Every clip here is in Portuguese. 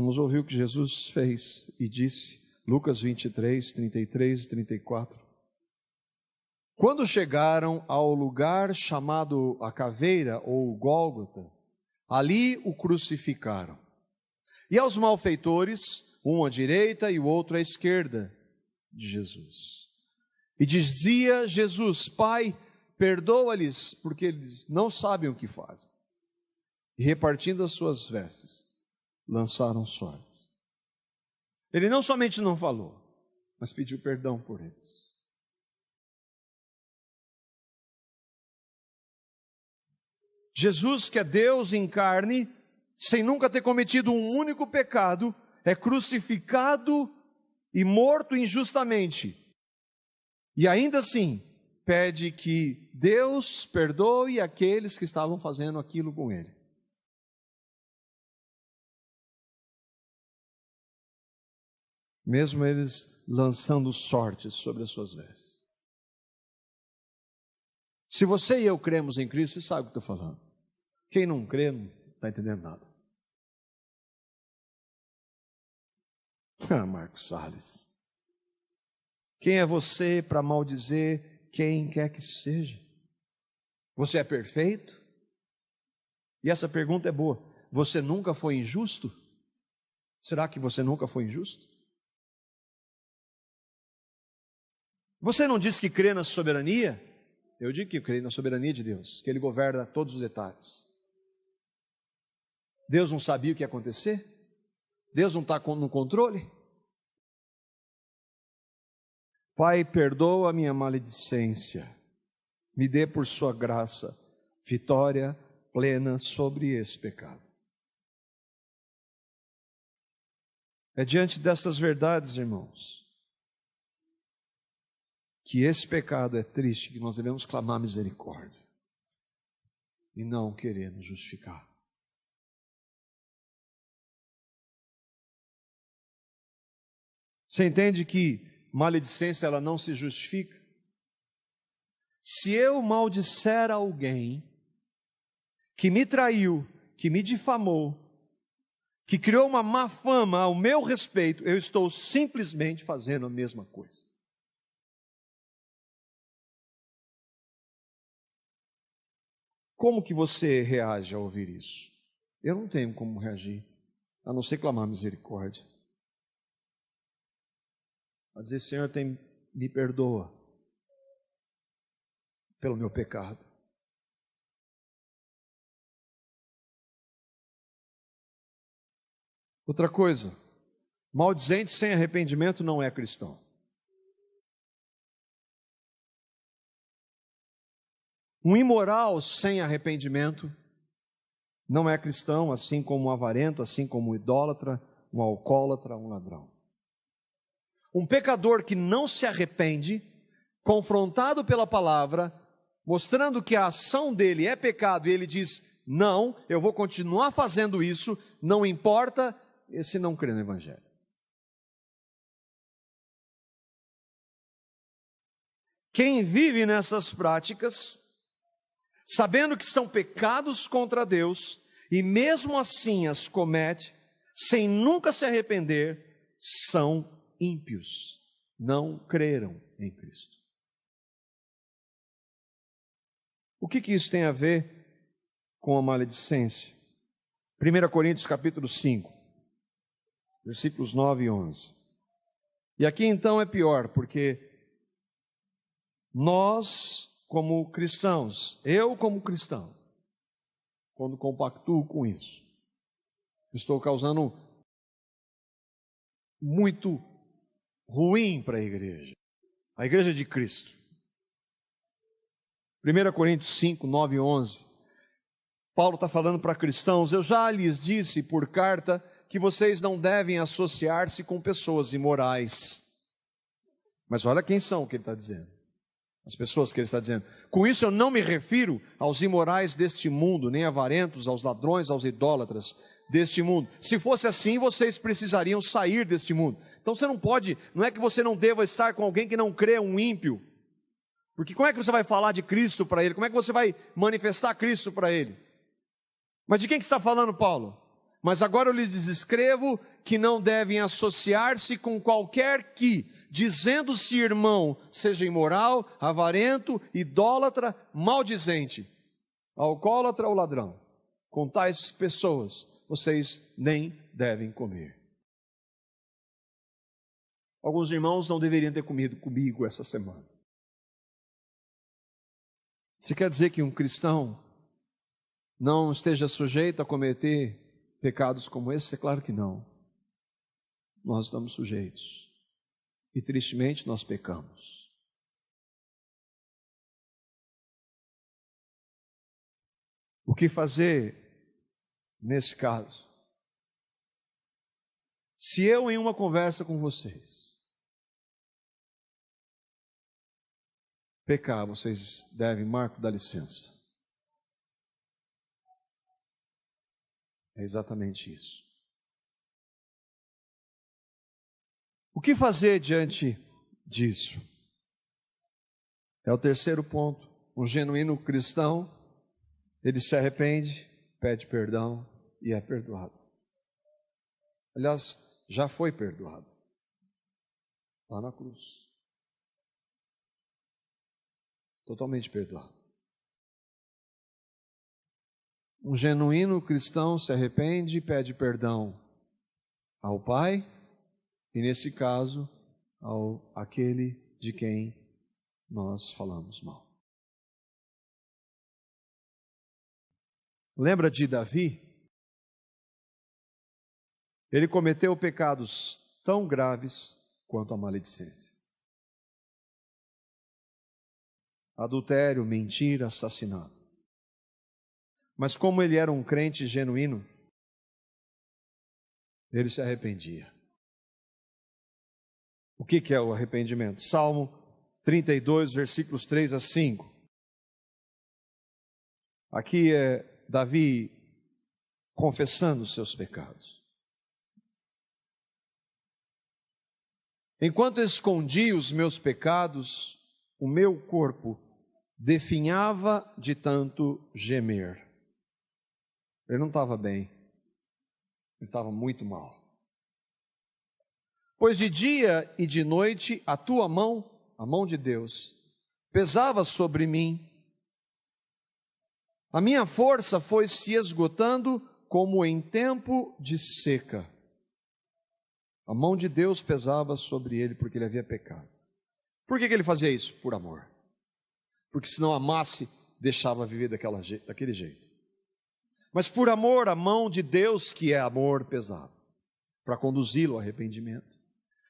Vamos ouvir o que Jesus fez e disse, Lucas 23, 33 e 34. Quando chegaram ao lugar chamado a Caveira, ou Gólgota, ali o crucificaram. E aos malfeitores, um à direita e o outro à esquerda de Jesus. E dizia Jesus: Pai, perdoa-lhes, porque eles não sabem o que fazem. E repartindo as suas vestes, lançaram sortes. Ele não somente não falou, mas pediu perdão por eles. Jesus, que é Deus em carne, sem nunca ter cometido um único pecado, é crucificado e morto injustamente. E ainda assim, pede que Deus perdoe aqueles que estavam fazendo aquilo com ele. Mesmo eles lançando sortes sobre as suas vestes. Se você e eu cremos em Cristo, você sabe o que eu estou falando. Quem não crê não está entendendo nada. Marcos Salles. Quem é você para maldizer quem quer que seja? Você é perfeito? E essa pergunta é boa. Você nunca foi injusto? Será que você nunca foi injusto? Você não diz que crê na soberania? Eu digo que creio na soberania de Deus, que Ele governa todos os detalhes. Deus não sabia o que ia acontecer? Deus não está no controle? Pai, perdoa a minha maledicência, me dê por sua graça vitória plena sobre esse pecado. É diante dessas verdades, irmãos, que esse pecado é triste, que nós devemos clamar misericórdia e não querer nos justificar. Você entende que maledicência ela não se justifica? Se eu maldisser alguém que me traiu, que me difamou, que criou uma má fama ao meu respeito, eu estou simplesmente fazendo a mesma coisa. Como que você reage ao ouvir isso? Eu não tenho como reagir, a não ser clamar misericórdia. A dizer, Senhor, me perdoa pelo meu pecado. Outra coisa, maldizente sem arrependimento não é cristão. Um imoral sem arrependimento não é cristão, assim como um avarento, assim como um idólatra, um alcoólatra, um ladrão. Um pecador que não se arrepende, confrontado pela palavra, mostrando que a ação dele é pecado, e ele diz, não, eu vou continuar fazendo isso, não importa, esse não crê no Evangelho. Quem vive nessas práticas, sabendo que são pecados contra Deus, e mesmo assim as comete, sem nunca se arrepender, são ímpios, não creram em Cristo. O que isso tem a ver com a maledicência? 1 Coríntios capítulo 5, versículos 9 e 11. E aqui então é pior, porque nós como cristãos, eu como cristão, quando compactuo com isso, estou causando muito ruim para a igreja de Cristo. 1 Coríntios 5, 9 e 11, Paulo está falando para cristãos, eu já lhes disse por carta que vocês não devem associar-se com pessoas imorais. Mas olha quem são que ele está dizendo. As pessoas que ele está dizendo. Com isso eu não me refiro aos imorais deste mundo, nem avarentos, aos ladrões, aos idólatras deste mundo. Se fosse assim, vocês precisariam sair deste mundo. Então você não pode, não é que você não deva estar com alguém que não crê, um ímpio. Porque como é que você vai falar de Cristo para ele? Como é que você vai manifestar Cristo para ele? Mas de quem que está falando Paulo? Mas agora eu lhes escrevo que não devem associar-se com qualquer que, dizendo-se irmão, seja imoral, avarento, idólatra, maldizente, alcoólatra ou ladrão. Com tais pessoas, vocês nem devem comer. Alguns irmãos não deveriam ter comido comigo essa semana. Você quer dizer que um cristão não esteja sujeito a cometer pecados como esse? É claro que não. Nós estamos sujeitos. E tristemente nós pecamos. O que fazer nesse caso? Se eu, em uma conversa com vocês, pecar, vocês devem, Marco, dar licença. É exatamente isso. O que fazer diante disso? É o terceiro ponto. Um genuíno cristão, ele se arrepende, pede perdão e é perdoado. Aliás, já foi perdoado lá na cruz. Totalmente perdoado. Um genuíno cristão se arrepende e pede perdão ao Pai e, nesse caso, àquele de quem nós falamos mal. Lembra de Davi? Ele cometeu pecados tão graves quanto a maledicência. Adultério, mentira, assassinato. Mas como ele era um crente genuíno, ele se arrependia. O que é o arrependimento? Salmo 32, versículos 3 a 5. Aqui é Davi confessando os seus pecados. Enquanto escondi os meus pecados, o meu corpo definhava de tanto gemer. Ele não estava bem, ele estava muito mal. Pois de dia e de noite a tua mão, a mão de Deus, pesava sobre mim. A minha força foi se esgotando como em tempo de seca. A mão de Deus pesava sobre ele porque ele havia pecado. Por que ele fazia isso? Por amor. Porque se não amasse, deixava viver daquele jeito. Mas por amor, a mão de Deus, que é amor, pesava, para conduzi-lo ao arrependimento.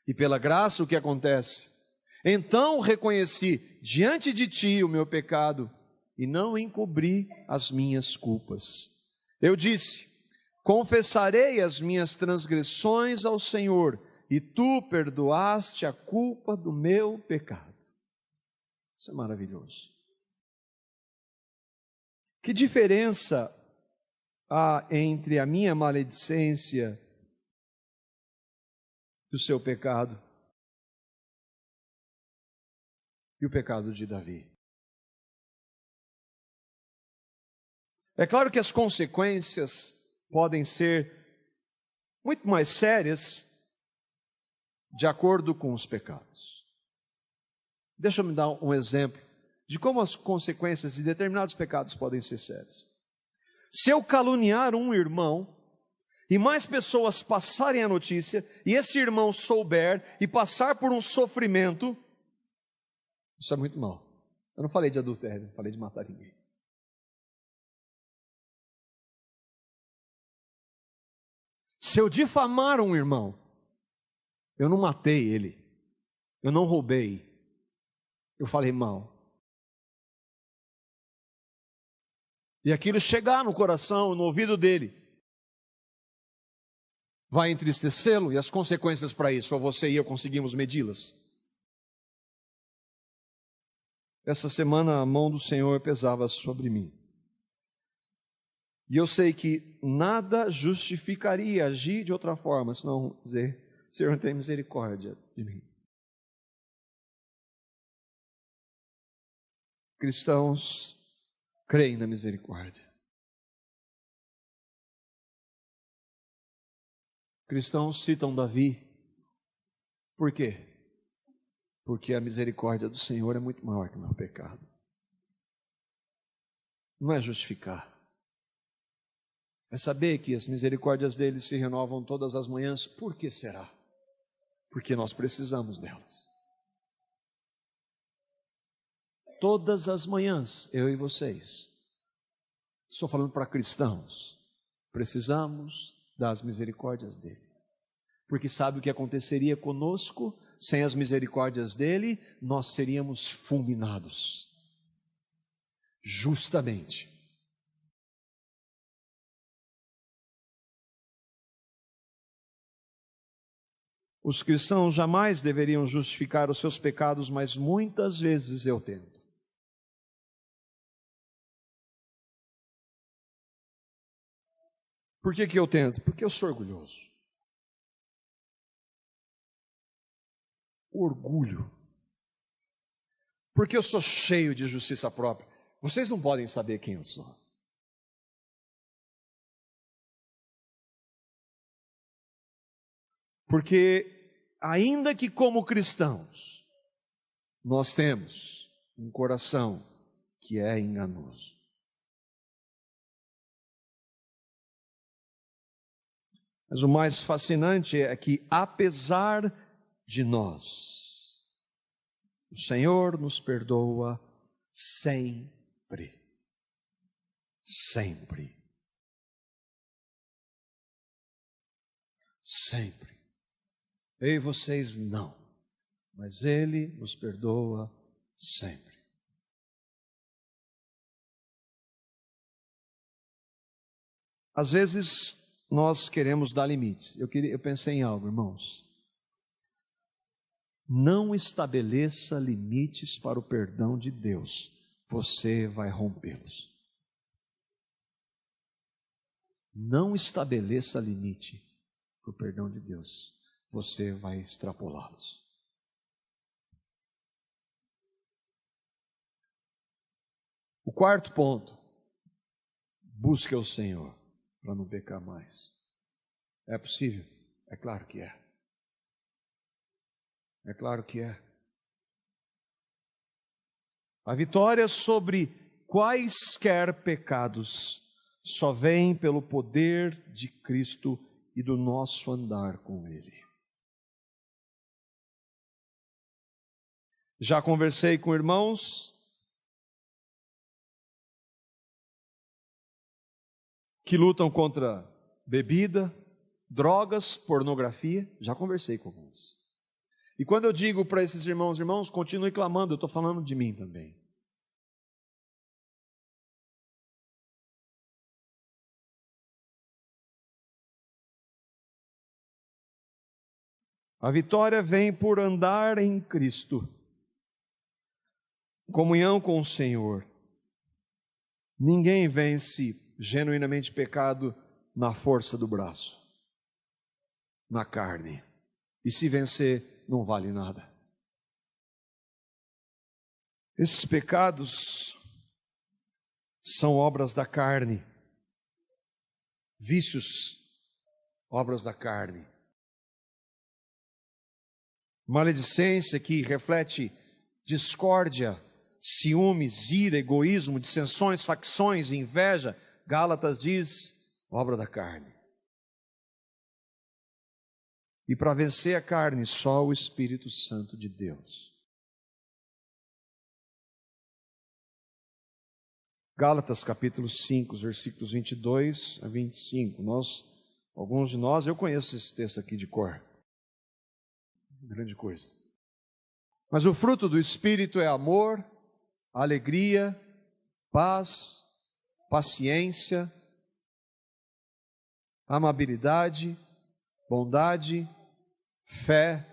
E pela graça o que acontece? Então reconheci diante de ti o meu pecado e não encobri as minhas culpas. Eu disse: confessarei as minhas transgressões ao Senhor, e tu perdoaste a culpa do meu pecado. Isso é maravilhoso. Que diferença há entre a minha maledicência e o seu pecado e o pecado de Davi? É claro que as consequências podem ser muito mais sérias de acordo com os pecados. Deixa eu me dar um exemplo de como as consequências de determinados pecados podem ser sérias. Se eu caluniar um irmão e mais pessoas passarem a notícia e esse irmão souber e passar por um sofrimento, isso é muito mal. Eu não falei de adultério, eu falei de matar ninguém. Se eu difamar um irmão, eu não matei ele, eu não roubei, eu falei mal. E aquilo chegar no coração, no ouvido dele, vai entristecê-lo, e as consequências para isso, só você e eu conseguimos medi-las. Essa semana a mão do Senhor pesava sobre mim. E eu sei que nada justificaria agir de outra forma, senão dizer: Senhor, tem misericórdia de mim. Cristãos creem na misericórdia. Cristãos citam Davi. Por quê? Porque a misericórdia do Senhor é muito maior que o meu pecado. Não é justificar. É saber que as misericórdias dele se renovam todas as manhãs. Por que será? Porque nós precisamos delas. Todas as manhãs, eu e vocês, estou falando para cristãos, precisamos das misericórdias dele. Porque sabe o que aconteceria conosco? Sem as misericórdias dele, nós seríamos fulminados. Justamente. Os cristãos jamais deveriam justificar os seus pecados, mas muitas vezes eu tento. Por que eu tento? Porque eu sou orgulhoso. Orgulho. Porque eu sou cheio de justiça própria. Vocês não podem saber quem eu sou. Porque, ainda que como cristãos, nós temos um coração que é enganoso. Mas o mais fascinante é que, apesar de nós, o Senhor nos perdoa sempre. Sempre. Sempre. Eu e vocês não, mas Ele nos perdoa sempre. Às vezes nós queremos dar limites. Eu pensei em algo, irmãos. Não estabeleça limites para o perdão de Deus, você vai rompê-los. Não estabeleça limite para o perdão de Deus, você vai extrapolá-los. O quarto ponto, busque o Senhor para não pecar mais. É possível? É claro que é. É claro que é. A vitória sobre quaisquer pecados só vem pelo poder de Cristo e do nosso andar com Ele. Já conversei com irmãos que lutam contra bebida, drogas, pornografia. Já conversei com alguns. E quando eu digo para esses irmãos, continue clamando, eu estou falando de mim também. A vitória vem por andar em Cristo. Comunhão com o Senhor. Ninguém vence genuinamente pecado na força do braço, na carne. E se vencer, não vale nada. Esses pecados são obras da carne, vícios, obras da carne. Maledicência que reflete discórdia, ciúmes, ira, egoísmo, dissensões, facções, inveja. Gálatas diz, obra da carne. E para vencer a carne, só o Espírito Santo de Deus. Gálatas capítulo 5, versículos 22 a 25. Alguns de nós, eu conheço esse texto aqui de cor. Grande coisa. Mas o fruto do Espírito é amor, alegria, paz, paciência, amabilidade, bondade, fé,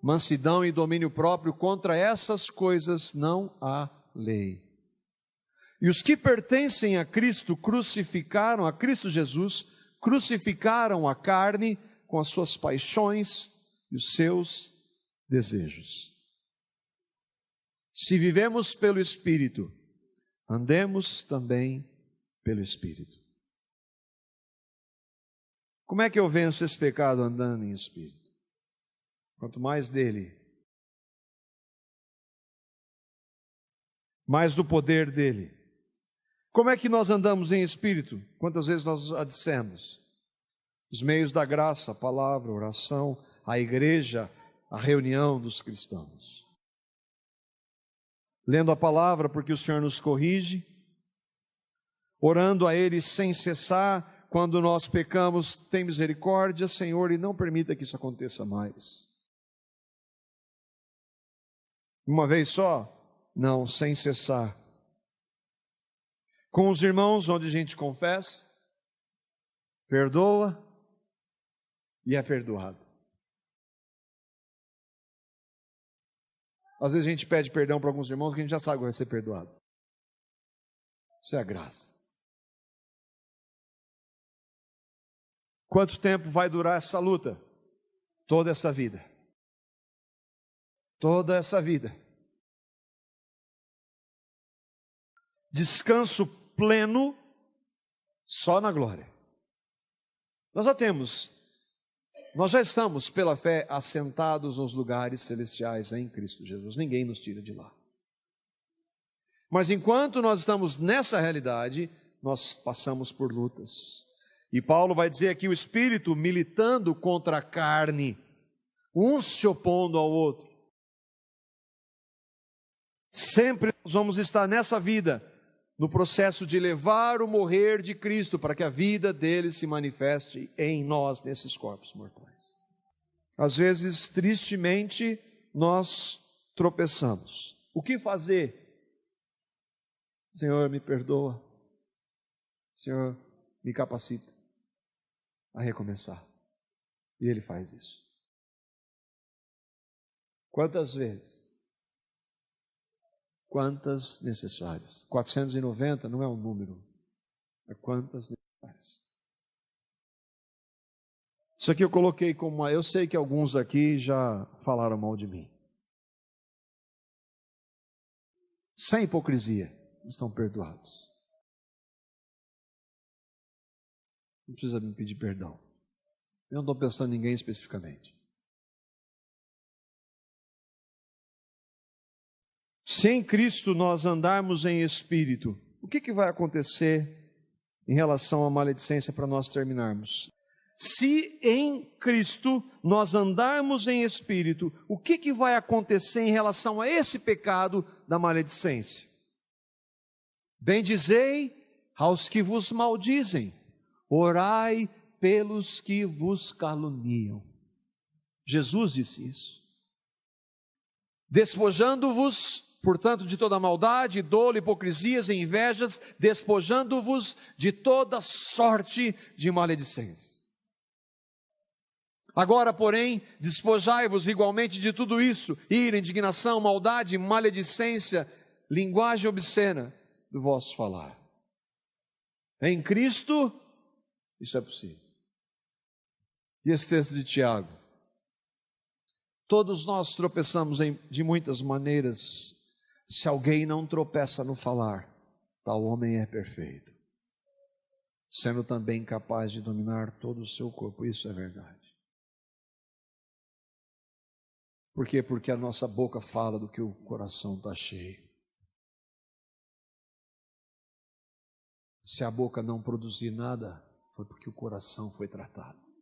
mansidão e domínio próprio. Contra essas coisas não há lei. E os que pertencem a Cristo crucificaram, a Cristo Jesus, crucificaram a carne com as suas paixões e os seus desejos. Se vivemos pelo Espírito, andemos também pelo Espírito. Como é que eu venço esse pecado andando em espírito? Quanto mais dele, mais do poder dele. Como é que nós andamos em espírito? Quantas vezes nós já dissemos? Os meios da graça, a palavra, a oração, a igreja, a reunião dos cristãos. Lendo a palavra porque o Senhor nos corrige, orando a Ele sem cessar, quando nós pecamos, tem misericórdia, Senhor, e não permita que isso aconteça mais. Uma vez só? Não, sem cessar. Com os irmãos, onde a gente confessa, perdoa e é perdoado. Às vezes a gente pede perdão para alguns irmãos que a gente já sabe que vai ser perdoado. Isso é a graça. Quanto tempo vai durar essa luta? Toda essa vida. Toda essa vida. Descanso pleno só na glória. Nós já estamos pela fé assentados nos lugares celestiais em Cristo Jesus. Ninguém nos tira de lá. Mas enquanto nós estamos nessa realidade, nós passamos por lutas. E Paulo vai dizer aqui o espírito militando contra a carne, um se opondo ao outro. Sempre nós vamos estar nessa vida, no processo de levar o morrer de Cristo, para que a vida dele se manifeste em nós, nesses corpos mortais. Às vezes, tristemente, nós tropeçamos. O que fazer? Senhor, me perdoa. Senhor, me capacita a recomeçar. E Ele faz isso. Quantas vezes? Quantas necessárias? 490 não é um número, é quantas necessárias. Isso aqui eu coloquei como eu sei que alguns aqui já falaram mal de mim. Sem hipocrisia, estão perdoados. Não precisa me pedir perdão. Eu não estou pensando em ninguém especificamente. Se em Cristo nós andarmos em espírito, o que vai acontecer em relação à maledicência para nós terminarmos? Se em Cristo nós andarmos em espírito, o que vai acontecer em relação a esse pecado da maledicência? Bendizei aos que vos maldizem, orai pelos que vos caluniam. Jesus disse isso. Despojando-vos, portanto, de toda maldade, dolo, hipocrisias e invejas, despojando-vos de toda sorte de maledicência. Agora, porém, despojai-vos igualmente de tudo isso: ira, indignação, maldade, maledicência, linguagem obscena do vosso falar. Em Cristo, isso é possível. E esse texto de Tiago: todos nós tropeçamos de muitas maneiras. Se alguém não tropeça no falar, tal homem é perfeito, sendo também capaz de dominar todo o seu corpo. Isso é verdade. Por quê? Porque a nossa boca fala do que o coração está cheio. Se a boca não produzir nada, foi porque o coração foi tratado.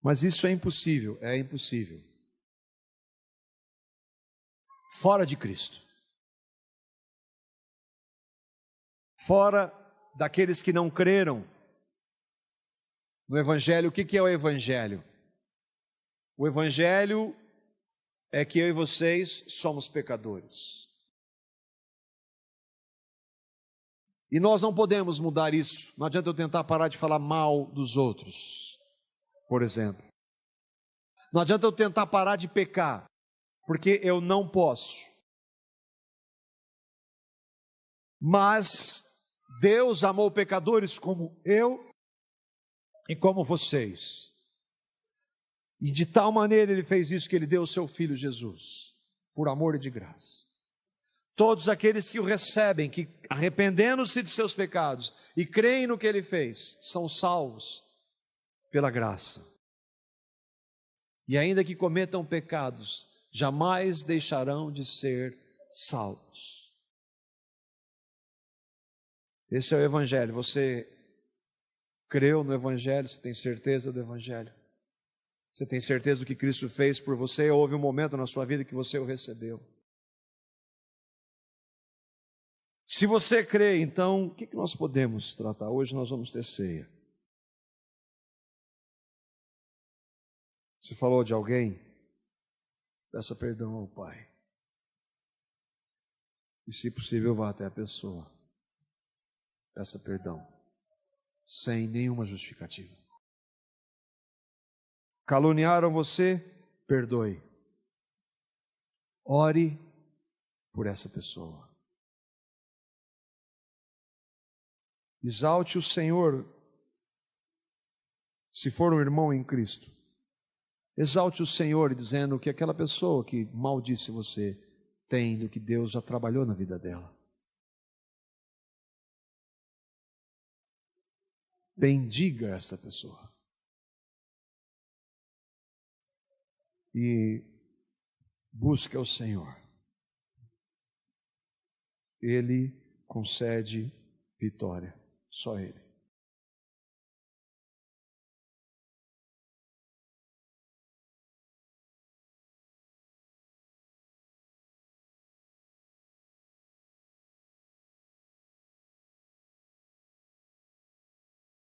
Mas isso é impossível, fora de Cristo. Fora daqueles que não creram no Evangelho. O que é o Evangelho? O Evangelho é que eu e vocês somos pecadores. E nós não podemos mudar isso. Não adianta eu tentar parar de falar mal dos outros, por exemplo. Não adianta eu tentar parar de pecar, porque eu não posso. Mas Deus amou pecadores como eu e como vocês. E de tal maneira Ele fez isso que Ele deu o seu Filho Jesus, por amor e de graça. Todos aqueles que o recebem, que arrependendo-se de seus pecados e creem no que ele fez, são salvos pela graça. E ainda que cometam pecados, jamais deixarão de ser salvos. Esse é o Evangelho. Você creu no Evangelho? Você tem certeza do Evangelho? Você tem certeza do que Cristo fez por você? Houve um momento na sua vida que você o recebeu. Se você crê, então, o que nós podemos tratar? Hoje nós vamos ter ceia. Você falou de alguém? Peça perdão ao Pai. E, se possível, vá até a pessoa. Peça perdão. Sem nenhuma justificativa. Caluniaram você? Perdoe. Ore por essa pessoa. Exalte o Senhor, se for um irmão em Cristo. Exalte o Senhor dizendo que aquela pessoa que maldisse você tem do que Deus já trabalhou na vida dela. Bendiga essa pessoa. E busque ao Senhor. Ele concede vitória. Só Ele.